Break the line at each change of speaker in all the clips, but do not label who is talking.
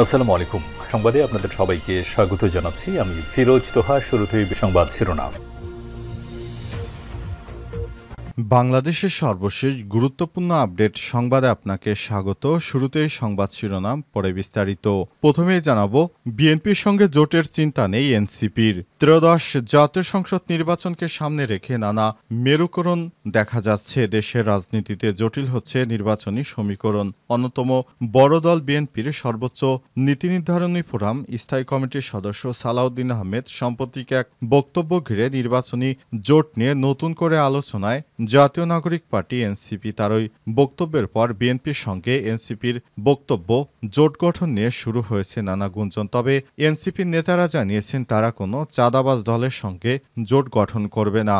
আসসালামু আলাইকুম। সংবাদে আপনাদের সবাইকে স্বাগত জানাচ্ছি। আমি ফিরোজ তোহা। শুরুতেই সংবাদ শিরোনাম।
বাংলাদেশের সর্বশেষ গুরুত্বপূর্ণ আপডেট সংবাদে আপনাকে স্বাগত। শুরুতেই সংবাদ শিরোনাম, পরে বিস্তারিত। প্রথমেই জানাবো, বিএনপির সঙ্গে জোটের চিন্তা নেই এনসিপির। ত্রয়োদশ জাতীয় সংসদ নির্বাচনকে সামনে রেখে নানা মেরুকরণ দেখা যাচ্ছে। দেশের রাজনীতিতে জটিল হচ্ছে নির্বাচনী সমীকরণ। অন্যতম বড় দল বিএনপির সর্বোচ্চ নীতি নির্ধারণী ফোরাম স্থায়ী কমিটির সদস্য সালাউদ্দিন আহমেদ সাম্প্রতিক এক বক্তব্য ঘিরে নির্বাচনী জোট নিয়ে নতুন করে আলোচনায় জাতীয় নাগরিক পার্টি এনসিপি। তার ওই বক্তব্যের পর বিএনপির সঙ্গে এনসিপির বক্তব্য জোট গঠন নিয়ে শুরু হয়েছে নানা গুঞ্জন। তবে এনসিপির নেতারা জানিয়েছেন তারা কোনো চাঁদাবাজ দলের সঙ্গে জোট গঠন করবে না।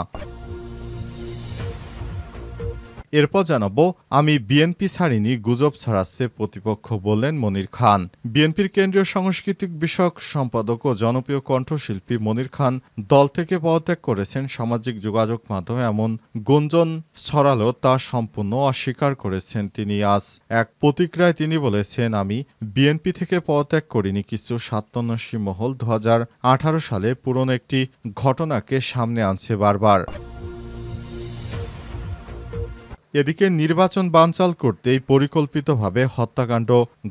এরপর জানাবো, আমি বিএনপি ছাড়িনি, গুজব ছড়াচ্ছে প্রতিপক্ষ, বললেন মনির খান। বিএনপির কেন্দ্রীয় সাংস্কৃতিক বিষয়ক সম্পাদক ও জনপ্রিয় কণ্ঠশিল্পী মনির খান দল থেকে পদত্যাগ করেছেন। সামাজিক যোগাযোগ মাধ্যমে এমন গুঞ্জন ছড়ালেও তা সম্পূর্ণ অস্বীকার করেছেন তিনি। আজ এক প্রতিক্রিয়ায় তিনি বলেছেন, আমি বিএনপি থেকে পদত্যাগ করিনি। কিছু স্বার্থান্বেষী মহল 2018 সালে পুরনো একটি ঘটনাকে সামনে আনছে বারবার। এদিকে নির্বাচন বানচাল করতেই পরিকল্পিতভাবে হত্যাকাণ্ড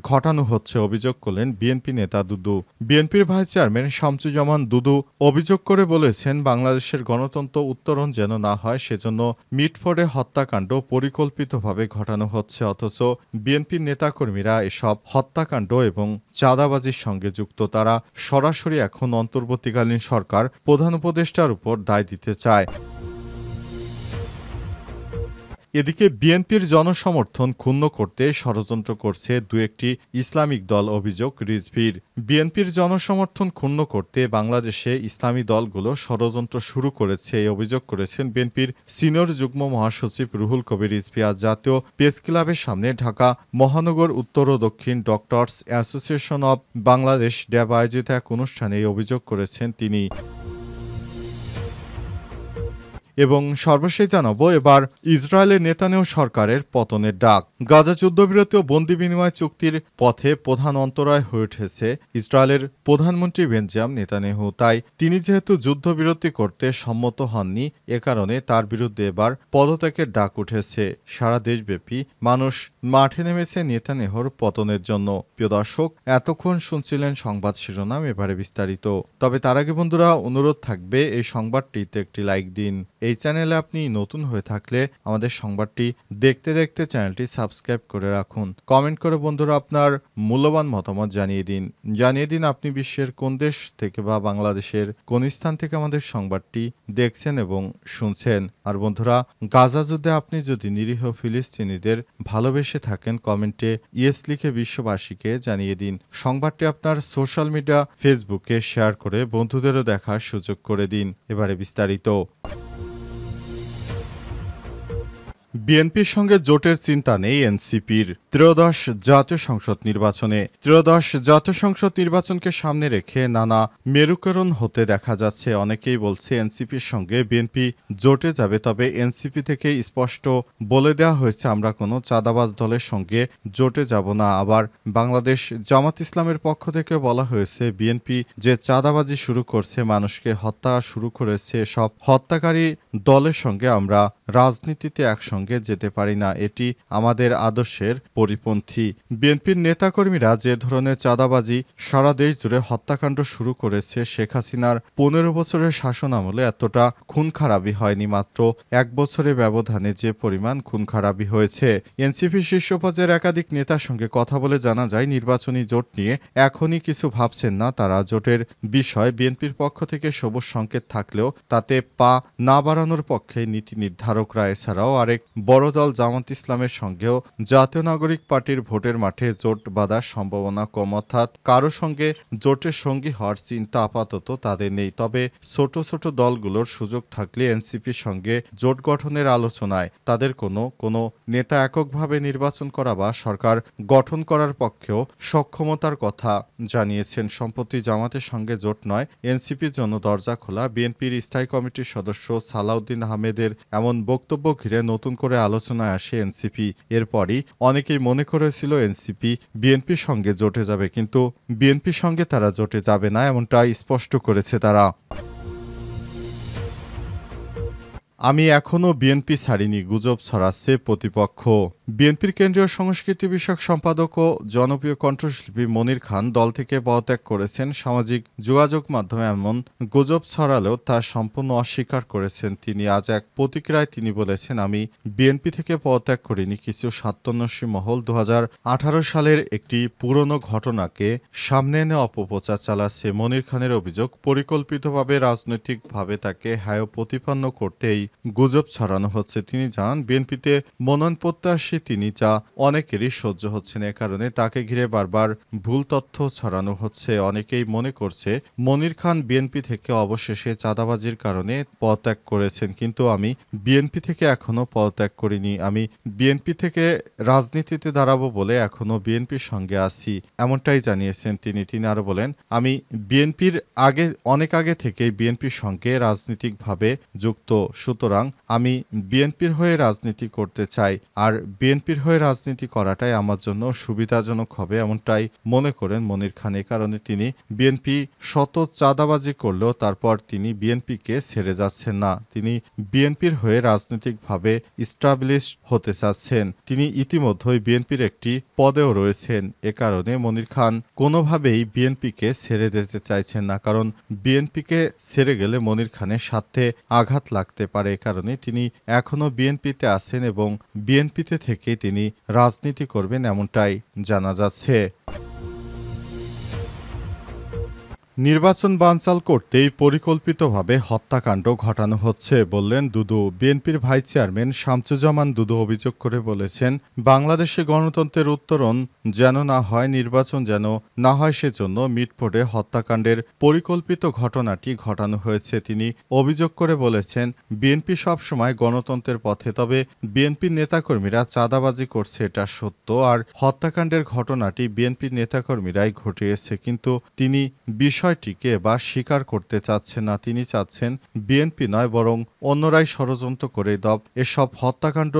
ঘটানো হচ্ছে অভিযোগ করলেন বিএনপি নেতা দুদু। বিএনপির ভাইস চেয়ারম্যান শামসুজ্জামান দুদু অভিযোগ করে বলেছেন, বাংলাদেশের গণতন্ত্র উত্তরণ যেন না হয় সেজন্য মিটফোর্ডে হত্যাকাণ্ড পরিকল্পিতভাবে ঘটানো হচ্ছে। অথচ বিএনপির নেতাকর্মীরা এসব হত্যাকাণ্ড এবং চাঁদাবাজির সঙ্গে যুক্ত। তারা সরাসরি এখন অন্তর্বর্তীকালীন সরকার প্রধান উপদেষ্টার উপর দায় দিতে চায়। এদিকে বিএনপির জনসমর্থন ক্ষুণ্ণ করতে ষড়যন্ত্র করছে দু একটি ইসলামিক দল, অভিযোগ রিজভির। বিএনপির জনসমর্থন ক্ষুণ্ণ করতে বাংলাদেশে ইসলামী দলগুলো ষড়যন্ত্র শুরু করেছে, এই অভিযোগ করেছেন বিএনপির সিনিয়র যুগ্ম মহাসচিব রুহুল কবির রিজভী। আজ জাতীয় প্রেস ক্লাবের সামনে ঢাকা মহানগর উত্তর ও দক্ষিণ ডক্টরস অ্যাসোসিয়েশন অব বাংলাদেশ ড্যাব আয়োজিত এক অনুষ্ঠানে এই অভিযোগ করেছেন তিনি। এবং সর্বশেষ জানাবো, এবার ইসরায়েলের নেতানিয়াহু সরকারের পতনের ডাক। গাজা যুদ্ধবিরতি ও বন্দি বিনিময় চুক্তির পথে প্রধান অন্তরায় হয়ে উঠেছে ইসরায়েলের প্রধানমন্ত্রী বেঞ্জামিন নেতানিয়াহু। তাই তিনি যেহেতু যুদ্ধবিরতি করতে সম্মত হননি, এ কারণে তার বিরুদ্ধে এবার পদত্যাগের ডাক উঠেছে। সারা দেশব্যাপী মানুষ মাঠে নেমেছে নেতানিয়াহুর পতনের জন্য। প্রিয় দর্শক, এতক্ষণ শুনছিলেন সংবাদ শিরোনাম, এবারে বিস্তারিত। তবে তার আগে বন্ধুরা, অনুরোধ থাকবে এই সংবাদটিতে একটি লাইক দিন। এই চ্যানেলে আপনি নতুন হয়ে থাকলে আমাদের সংবাদটি দেখতে দেখতে চ্যানেলটি সাবস্ক্রাইব করে রাখুন। কমেন্ট করে বন্ধুরা আপনার মূল্যবান মতামত জানিয়ে দিন আপনি বিশ্বের কোন দেশ থেকে বা বাংলাদেশের কোন স্থান থেকে আমাদের সংবাদটি দেখছেন এবং শুনছেন। আর বন্ধুরা, গাজা যুদ্ধে আপনি যদি নিরীহ ফিলিস্তিনিদের ভালোবেসে থাকেন, কমেন্টে ইয়েস লিখে বিশ্ববাসীকে জানিয়ে দিন। সংবাদটি আপনার সোশ্যাল মিডিয়া ফেসবুকে শেয়ার করে বন্ধুদেরও দেখার সুযোগ করে দিন। এবারে বিস্তারিত। বিএনপির সঙ্গে জোটের চিন্তা নেই এনসিপির। ত্রয়োদশ জাতীয় সংসদ নির্বাচনকে সামনে রেখে নানা মেরুকরণ হতে দেখা যাচ্ছে। অনেকেই বলছে এনসিপির সঙ্গে বিএনপি জোটে যাবে, তবে এনসিপি থেকে স্পষ্ট বলে দেওয়া হয়েছে আমরা কোনো চাঁদাবাজ দলের সঙ্গে জোটে যাব না। আবার বাংলাদেশ জামাত ইসলামের পক্ষ থেকে বলা হয়েছে বিএনপি যে চাঁদাবাজি শুরু করছে, মানুষকে হত্যা শুরু করেছে, সব হত্যাকারী দলের সঙ্গে আমরা রাজনীতিতে একসঙ্গে যেতে পারি না, এটি আমাদের আদর্শের পরিপন্থী। বিএনপির নেতাকর্মীরা যে ধরনের চাঁদাবাজি সারা দেশ জুড়ে হত্যাকাণ্ড শুরু করেছে, শেখ হাসিনার 15 বছরের শাসন আমলে এতটা খুন খারাপি হয়নি। মাত্র 1 বছরের ব্যবধানে যে পরিমাণ খুন খারাপি হয়েছে। এনসিপি শীর্ষ পর্যায়ের একাধিক নেতার সঙ্গে কথা বলে জানা যায়, নির্বাচনী জোট নিয়ে এখনই কিছু ভাবছেন না তারা। জোটের বিষয় বিএনপির পক্ষ থেকে সবুজ সংকেত থাকলেও তাতে পা না বাড়ানোর পক্ষে নীতি নির্ধারকরা। এছাড়াও আরেক বড় দল জামাত ইসলামের সঙ্গেও জাতীয় নাগরিক পার্টির ভোটের মাঠে জোট বাঁধার সম্ভাবনা কম, অর্থাৎ কারো সঙ্গে জোটের সঙ্গী হওয়ার চিন্তা আপাতত তাদের নেই। তবে ছোট ছোট দলগুলোর সুযোগ থাকলে এনসিপির সঙ্গে জোট গঠনের আলোচনায় তাদের কোনো নেতা এককভাবে নির্বাচন করা বা সরকার গঠন করার পক্ষেও সক্ষমতার কথা জানিয়েছেন। সম্প্রতি জামাতের সঙ্গে জোট নয়, এনসিপির জন্য দরজা খোলা। বিএনপির স্থায়ী কমিটির সদস্য সালাউদ্দিন আহমেদের এমন বক্তব্য ঘিরে নতুন করে আলোচনায় আসে এনসিপি। এরপরই অনেকেই মনে করেছিল এনসিপি বিএনপির সঙ্গে জোটে যাবে, কিন্তু বিএনপির সঙ্গে তারা জোটে যাবে না, এমনটাই স্পষ্ট করেছে তারা। আমি এখনো বিএনপি ছাড়িনি, গুজব ছড়াচ্ছে প্রতিপক্ষ। বিএনপির কেন্দ্রীয় সংস্কৃতি বিষয়ক সম্পাদক ও জনপ্রিয় কণ্ঠশিল্পী মনির খান দল থেকে পদত্যাগ করেছেন। সামাজিক যোগাযোগ মাধ্যমে এমন গুজব ছড়ালেও তা সম্পূর্ণ অস্বীকার করেছেন তিনি। আজ এক প্রতিক্রিয়ায় তিনি বলেছেন, আমি বিএনপি থেকে পদত্যাগ করিনি। কিছু স্বার্থন্বেষী মহল 2018 সালের একটি পুরনো ঘটনাকে সামনে এনে অপপ্রচার চালাচ্ছে। মনির খানের অভিযোগ, পরিকল্পিতভাবে রাজনৈতিকভাবে তাকে হেয় প্রতিপন্ন করতে এই গুজব ছড়ানো হচ্ছে। তিনি জানান, বিএনপিতে মনোনয়ন প্রত্যাশী তিনি, যা অনেকেরই সহ্য হচ্ছে না। এ কারণে তাকে ঘিরে বারবার ভুল তথ্য ছড়ানো হচ্ছে। অনেকেই মনে করছে মনির খান বিএনপি থেকে অবশেষে চাঁদাবাজির কারণে পদত্যাগ করেছেন, কিন্তু আমি বিএনপি থেকে এখনো পদত্যাগ করিনি। আমি বিএনপি থেকে রাজনীতিতে দাঁড়াবো বলে এখনো বিএনপির সঙ্গে আছি, এমনটাই জানিয়েছেন তিনি। তিনি আরো বলেন, আমি বিএনপির অনেক আগে থেকেই বিএনপির সঙ্গে রাজনৈতিকভাবে যুক্ত, সুতরাং আমি বিএনপির হয়ে রাজনীতি করতে চাই, আর বিএনপির হয়ে রাজনীতি করাটাই আমার জন্য সুবিধাজনক হবে, এমনটাই মনে করেন মনির খান। এ কারণে তিনি বিএনপি শত চাঁদাবাজি করলেও তারপর তিনি বিএনপিকে ছেড়ে যাচ্ছেন না। তিনি বিএনপির হয়ে রাজনৈতিকভাবে ইস্টাবলিশ হতে চাচ্ছেন। তিনি ইতিমধ্যেই বিএনপির একটি পদেও রয়েছেন। এ কারণে মনির খান কোনোভাবেই বিএনপিকে ছেড়ে যেতে চাইছেন না, কারণ বিএনপিকে ছেড়ে গেলে মনির খানের স্বার্থে আঘাত লাগতে পারে। এ কারণে তিনি এখনও বিএনপিতে আছেন এবং বিএনপিতে থেকে তিনি রাজনীতি করবেন, এমনটাই জানা যাচ্ছে। নির্বাচন বানচাল করতেই পরিকল্পিতভাবে হত্যাকাণ্ড ঘটানো হচ্ছে বললেন দুদু। বিএনপির ভাইস চেয়ারম্যান শামসুজ্জামান দুদু অভিযোগ করে বলেছেন, বাংলাদেশে গণতন্ত্রের উত্তরণ যেন না হয়, নির্বাচন যেন না হয়, সেজন্য মিটফোর্ডে হত্যাকাণ্ডের পরিকল্পিত ঘটনাটি ঘটানো হয়েছে। তিনি অভিযোগ করে বলেছেন, বিএনপি সবসময় গণতন্ত্রের পথে, তবে বিএনপির নেতাকর্মীরা চাঁদাবাজি করছে, এটা সত্য, আর হত্যাকাণ্ডের ঘটনাটি বিএনপির নেতাকর্মীরাই ঘটিয়েছে। কিন্তু তিনি বিষয়টিকে এবার স্বীকার করতে চাচ্ছেন না। তিনি চাচ্ছেন বিএনপি নয়, বরং অন্যরাই ষড়যন্ত্র করে এসব হত্যাকাণ্ড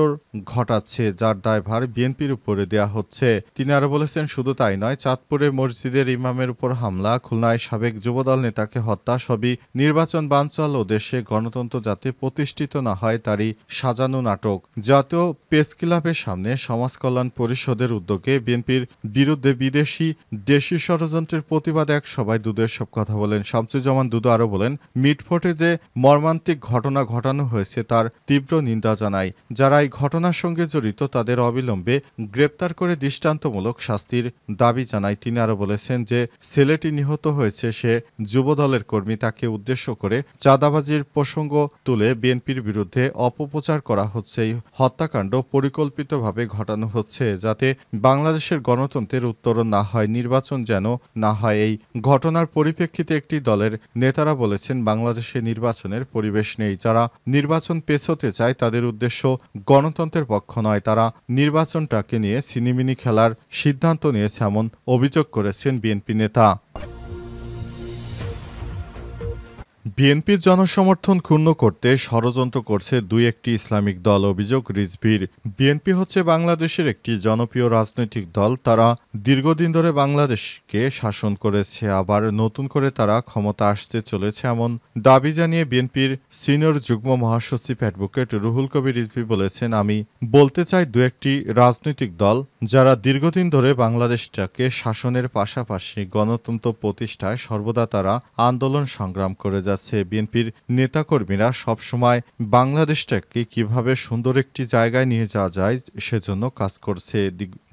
ঘটাচ্ছে, যার দায়ভার বিএনপির উপরে দেয়া হচ্ছে। তিনি আরো বলেছেন, শুধু তাই নয়, চাঁদপুরে মসজিদের ইমামের উপর হামলা, খুলনায় সাবেক যুবদল নেতাকে হত্যা, সবই নির্বাচন বানচাল ও দেশে গণতন্ত্র যাতে প্রতিষ্ঠিত না হয় তারই সাজানো নাটক। জাতীয় প্রেস ক্লাবের সামনে সমাজ কল্যাণ পরিষদের উদ্যোগে বিএনপির বিরুদ্ধে দেশি ষড়যন্ত্রের প্রতিবাদে এক সভায় দুদু এসব কথা বলেন। শামসুজ্জামান দুদু আরো বলেন, মিটফোর্টে যে মর্মান্তিক ঘটনা ঘটানো হয়েছে তার তীব্র নিন্দা জানাই। যারা এই ঘটনার সঙ্গে জড়িত তাদের অবিলম্বে গ্রেপ্তার করে দৃষ্টান্তমূলক শাস্তির দাবি জানায়। তিনি আরো বলেছেন যে ছেলেটি নিহত হয়েছে সে যুবদলের কর্মী, তাকে উদ্দেশ্য করে চাঁদাবাজির প্রসঙ্গ তুলে বিএনপির বিরুদ্ধে অপপ্রচার করা হচ্ছে। এই হত্যাকাণ্ড পরিকল্পিতভাবে ঘটানো হচ্ছে যাতে বাংলাদেশের গণতন্ত্রের উত্তরণ না হয়, নির্বাচন যেন না হয়। এই ঘটনার পরিপ্রেক্ষিতে একটি দলের নেতারা বলেছেন, বাংলাদেশে নির্বাচনের পরিবেশ নেই। যারা নির্বাচন পেছোতে চায় তাদের উদ্দেশ্য গণতন্ত্রের পক্ষ নয়, তারা নির্বাচনটাকে নিয়ে ছিনিমিনি খেলার সিদ্ধান্ত নিয়েছে, এমন অভিযোগ করেছেন বিএনপি নেতা। বিএনপির জনসমর্থন ক্ষুণ্ণ করতে ষড়যন্ত্র করছে একটি ইসলামিক দল, অভিযোগ রিজভীর। বিএনপি হচ্ছে বাংলাদেশের একটি জনপ্রিয় রাজনৈতিক দল। তারা দীর্ঘদিন ধরে বাংলাদেশকে শাসন করেছে, আবার নতুন করে তারা ক্ষমতা আসতে চলেছে, এমন দাবি জানিয়ে বিএনপির সিনিয়র যুগ্ম মহাসচিব অ্যাডভোকেট রুহুল কবির রিজভী বলেছেন, আমি বলতে চাই একটি রাজনৈতিক দল যারা দীর্ঘদিন ধরে বাংলাদেশটাকে শাসনের পাশাপাশি গণতন্ত্র প্রতিষ্ঠায় সর্বদা তারা আন্দোলন সংগ্রাম করে যাচ্ছে। বিএনপির নেতাকর্মীরা সবসময় বাংলাদেশটাকে কিভাবে সুন্দর একটি জায়গায় নিয়ে যাওয়া যায় সেজন্য কাজ করছে।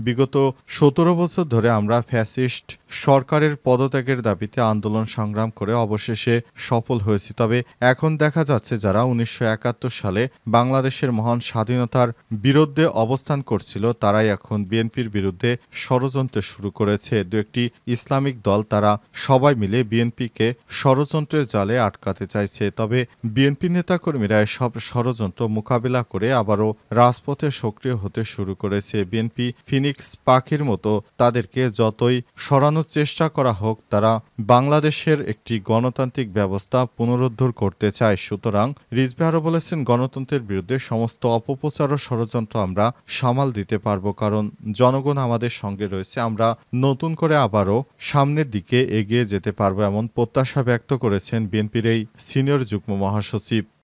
বিগত 17 বছর ধরে আমরা ফ্যাসিস্ট সরকারের পদত্যাগের দাবিতে আন্দোলন সংগ্রাম করে অবশেষে সফল হয়েছি। তবে এখন দেখা যাচ্ছে যারা 1971 সালে বাংলাদেশের মহান স্বাধীনতার বিরুদ্ধে অবস্থান করছিল তারাই এখন বিএনপির বিরুদ্ধে ষড়যন্ত্র শুরু করেছে। একটি ইসলামিক দল তারা সবাই মিলে বিএনপিকে ষড়যন্ত্রের জালে আটকে আটকাতে চাইছে। তবে বিএনপি নেতাকর্মীরা এসব ষড়যন্ত্র মোকাবিলা করে আবারও রাজপথে সক্রিয় হতে শুরু করেছে। বিএনপি ফিনিক্স পাখির মতো তাদেরকে যতই সরানোর চেষ্টা করা হোক, তারা বাংলাদেশের একটি গণতান্ত্রিক ব্যবস্থা পুনরুদ্ধার করতে চায়। সুতরাং রিজভী আরও বলেছেন, গণতন্ত্রের বিরুদ্ধে সমস্ত অপপ্রচার ও ষড়যন্ত্র আমরা সামাল দিতে পারব, কারণ জনগণ আমাদের সঙ্গে রয়েছে। আমরা নতুন করে আবারও সামনের দিকে এগিয়ে যেতে পারব, এমন প্রত্যাশা ব্যক্ত করেছেন বিএনপির এই সিনিয়র যুগ্ম মহাসচিব।